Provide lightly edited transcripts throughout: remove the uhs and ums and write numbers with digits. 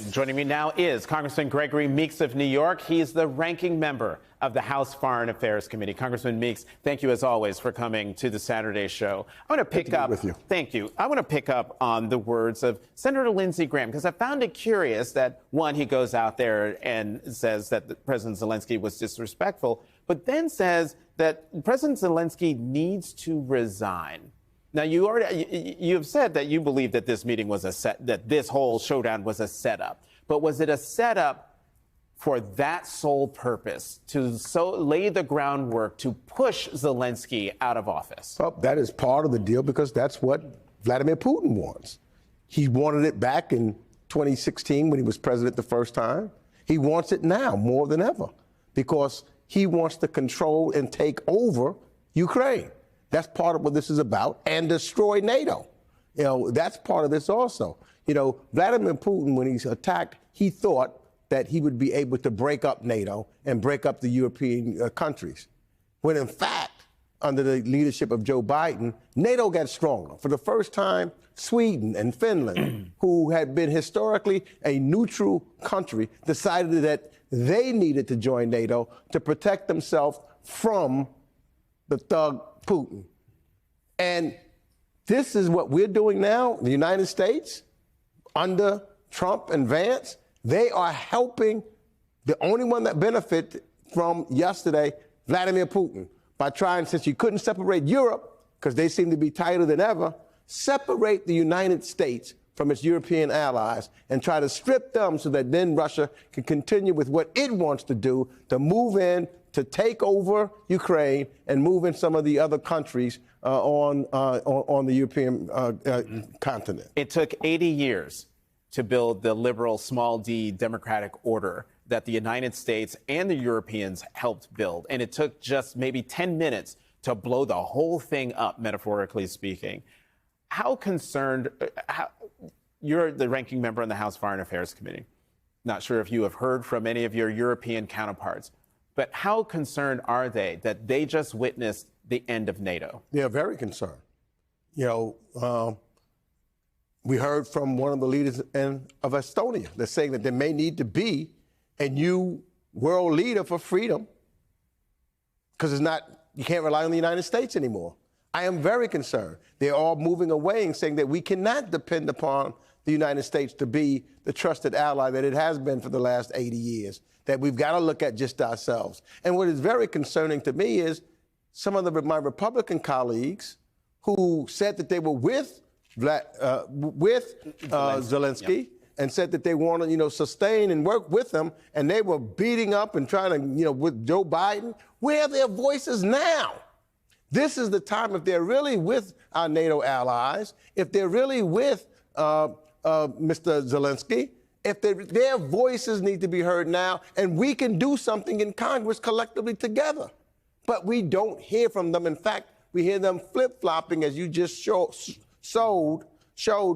Joining me now is Congressman Gregory Meeks of New York. He's the ranking member of the House Foreign Affairs Committee. Congressman Meeks, thank you as always for coming to the Saturday show. I want to pick up with you. Thank you. I want to pick up on the words of Senator Lindsey Graham, because I found it curious that, one, he goes out there and says that President Zelensky was disrespectful, but then says that President Zelensky needs to resign. Now, you have said that you believe that this meeting was that this whole showdown was a setup. But was it a setup for that sole purpose, to lay the groundwork to push Zelensky out of office? Well, that is part of the deal because that's what Vladimir Putin wants. He wanted it back in 2016 when he was president the first time. He wants it now more than ever because he wants to control and take over Ukraine. That's part of what this is about, and destroy NATO. That's part of this also. Vladimir Putin, when he's attacked, he thought that he would be able to break up NATO and break up the European countries. When in fact, under the leadership of Joe Biden, NATO got stronger. For the first time, Sweden and Finland, who had been historically a neutral country, decided that they needed to join NATO to protect themselves from the thug Putin. And this is what we're doing now. The United States, under Trump and Vance, they are helping the only one that benefited from yesterday, Vladimir Putin, by trying, since you couldn't separate Europe, because they seem to be tighter than ever, separate the United States from its European allies and try to strip them so that then Russia can continue with what it wants to do, to move in, to take over Ukraine and move in some of the other countries on the European continent. It took 80 years to build the liberal, small d, democratic order that the United States and the Europeans helped build. And it took just maybe 10 minutes to blow the whole thing up, metaphorically speaking. How concerned, you're the ranking member on the House Foreign Affairs Committee. Not sure if you have heard from any of your European counterparts, but how concerned are they that they just witnessed the end of NATO? They're very concerned. We heard from one of the leaders of Estonia that's saying that there may need to be a new world leader for freedom because you can't rely on the United States anymore. I am very concerned. They're all moving away and saying that we cannot depend upon the United States to be the trusted ally that it has been for the last 80 years, that we've got to look at just ourselves. And what is very concerning to me is some of my Republican colleagues who said that they were with Zelensky yep. and said that they want to, sustain and work with him, and they were beating up and trying to, with Joe Biden. Where are their voices now? This is the time, if they're really with our NATO allies, if they're really with Mr. Zelensky, if their voices need to be heard now, and we can do something in Congress collectively together. But we don't hear from them. In fact, we hear them flip-flopping, as you just showed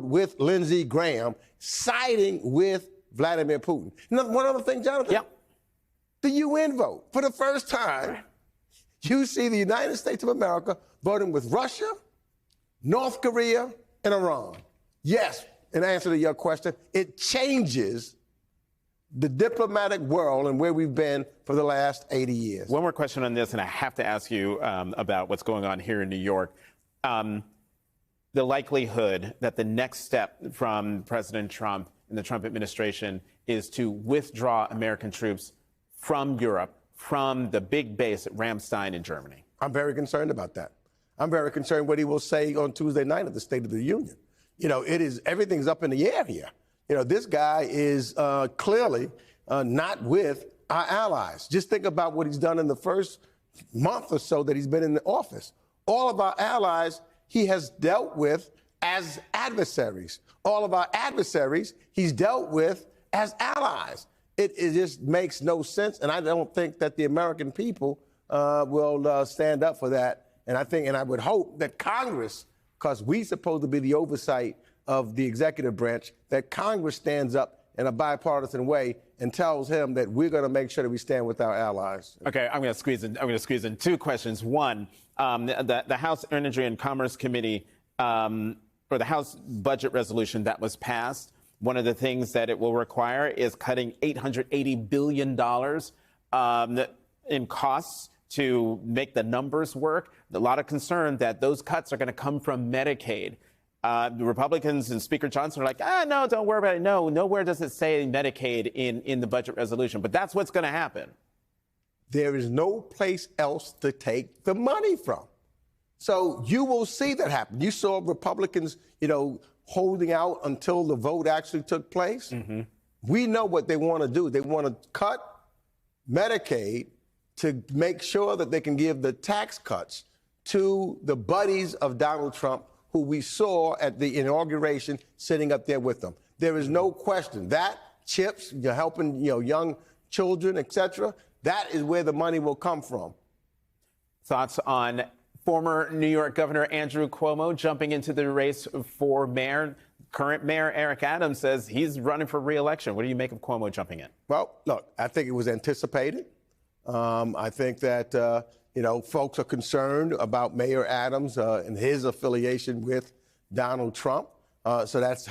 with Lindsey Graham, siding with Vladimir Putin. Now, one other thing, Jonathan. Yep. The UN vote. For the first time, you see the United States of America voting with Russia, North Korea, and Iran. Yes, in answer to your question, it changes the diplomatic world and where we've been for the last 80 years. One more question on this, and I have to ask you about what's going on here in New York. The likelihood that the next step from President Trump and the Trump administration is to withdraw American troops from Europe, from the big base at Ramstein in Germany. I'm very concerned about that. I'm very concerned what he will say on Tuesday night at the State of the Union. Everything's up in the air here. This guy is clearly not with our allies. Just think about what he's done in the first month or so that he's been in the office. All of our allies he has dealt with as adversaries. All of our adversaries he's dealt with as allies. It just makes no sense, and I don't think that the American people will stand up for that. And I would hope that Congress, because we're supposed to be the oversight of the executive branch, that Congress stands up in a bipartisan way and tells him that we're going to make sure that we stand with our allies. Okay, I'm going to squeeze in two questions. One, the House Energy and Commerce Committee, or the House budget resolution that was passed, One of the things that it will require is cutting $880 billion in costs to make the numbers work. A lot of concern that those cuts are going to come from Medicaid. The Republicans and Speaker Johnson are like, no, don't worry about it. No, nowhere does it say Medicaid in the budget resolution. But that's what's going to happen. There is no place else to take the money from. So you will see that happen. You saw Republicans, holding out until the vote actually took place. Mm-hmm. We know what they want to do. They want to cut Medicaid to make sure that they can give the tax cuts to the buddies of Donald Trump, who we saw at the inauguration sitting up there with them. There is no question that chips, you're helping young children, etc. That is where the money will come from. Thoughts on former New York Governor Andrew Cuomo jumping into the race for mayor? Current mayor Eric Adams says he's running for re-election. What do you make of Cuomo jumping in? Well, look, I think it was anticipated. I think that, folks are concerned about Mayor Adams and his affiliation with Donald Trump. So that's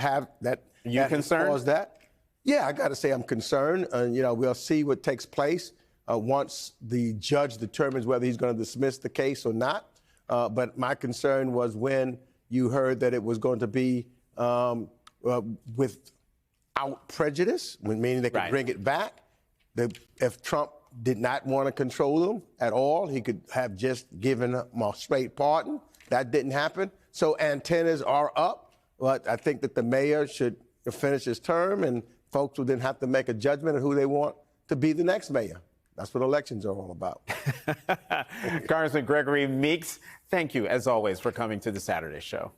You concerned? Caused that. Yeah, I got to say I'm concerned. We'll see what takes place once the judge determines whether he's going to dismiss the case or not. But my concern was when you heard that it was going to be without prejudice, meaning they could bring it back. If Trump did not want to control them at all, he could have just given them a straight pardon. That didn't happen. So antennas are up. But I think that the mayor should finish his term, and folks will then have to make a judgment on who they want to be the next mayor. That's what elections are all about. Congressman Gregory Meeks, thank you, as always, for coming to the Saturday Show.